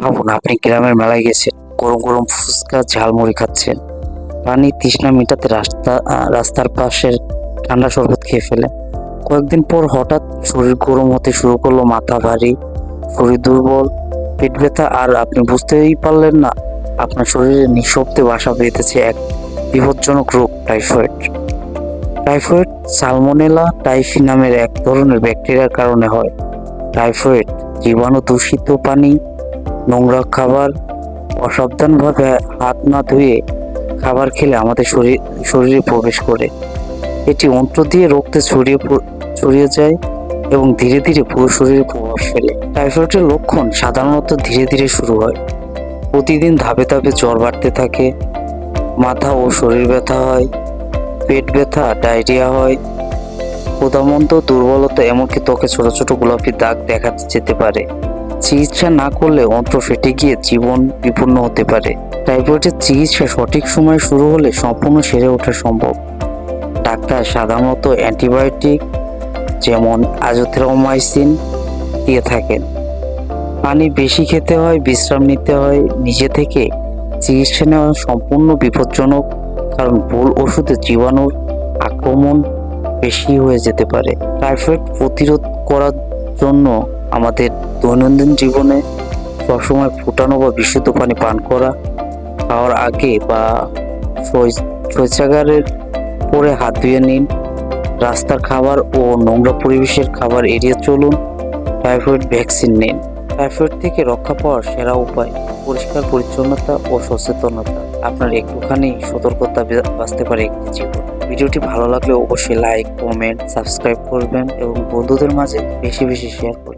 ভাবুন আপনি গ্রামের মেলায় গেছেন, গরম গরম ফুচকা ঝালমুড়ি খাচ্ছেন, পানি তৃষ্ণা মেটাতে রাস্তার পাশের ঠান্ডা শরবত খেয়ে ফেলেন। কয়েকদিন পর হঠাৎ শরীর গরম হতে শুরু করলো, মাথা ভারী, শরীর দুর্বল, পেট ব্যথা, আর আপনি বুঝতেই পারলেন না আপনার শরীরে নিঃশব্দে বাসা বেঁধেছে এক বিপজ্জনক রোগ, টাইফয়েড। টাইফয়েড সালমোনেলা টাইফি নামের এক ধরনের ব্যাকটেরিয়ার কারণে হয়। টাইফয়েড জীবাণু দূষিত পানি, নোংরা খাবার, অসাবধানভাবে হাত না ধুয়ে খাবার খেলে আমাদের শরীরে প্রবেশ করে। এটি অন্ত্র দিয়ে রক্তে ছড়িয়ে যায় এবং ধীরে ধীরে পুরো শরীরে প্রভাব ফেলে। টাইফয়েডের লক্ষণ সাধারণত ধীরে ধীরে শুরু হয়। প্রতিদিন ধাপে ধাপে জ্বর বাড়তে থাকে, মাথা ও শরীর ব্যথা হয়, পেট ব্যথা, ডায়রিয়া হয়, ক্ষুধামন্দ, দুর্বলতা, এমনকি ত্বকে ছোট ছোট গোলাপি দাগ দেখা যেতে পারে। চিকিৎসা না করলে অন্ত্র ফেটে গিয়ে জীবন বিপন্ন হতে পারে। টাইফয়েডের চিকিৎসা সঠিক সময়ে শুরু হলে সম্পূর্ণ সেরে ওঠা সম্ভব। ডাক্তার সাধারণত অ্যান্টিবায়োটিক যেমন আজথ্রোমাইসিন দিয়ে থাকেন। পানি বেশি খেতে হয়, বিশ্রাম নিতে হয়। নিজে থেকে চিকিৎসা নেওয়া সম্পূর্ণ বিপজ্জনক, কারণ ভুল ওষুধে জীবাণুর আক্রমণ বেশি হয়ে যেতে পারে। টাইফয়েড প্রতিরোধ করার জন্য আমাদের দৈনন্দিন জীবনে সবসময় ফুটানো বা বিশুদ্ধ পানি পান করা, খাওয়ার আগে বা শৌচাগারের পরে হাত ধুয়ে নিন, রাস্তার খাবার ও নোংরা পরিবেশের খাবার এড়িয়ে চলুন, টাইফয়েড ভ্যাকসিন নিন। টাইফয়েড থেকে রক্ষা পাওয়ার সেরা উপায় পরিষ্কার পরিচ্ছন্নতা ও সচেতনতা। আপনার একটুখানি সতর্কতা বাঁচতে পারে একটি জীবন। ভিডিওটি ভালো লাগলে অবশ্যই লাইক, কমেন্ট, সাবস্ক্রাইব করবেন এবং বন্ধুদের মাঝে বেশি বেশি শেয়ার করবেন।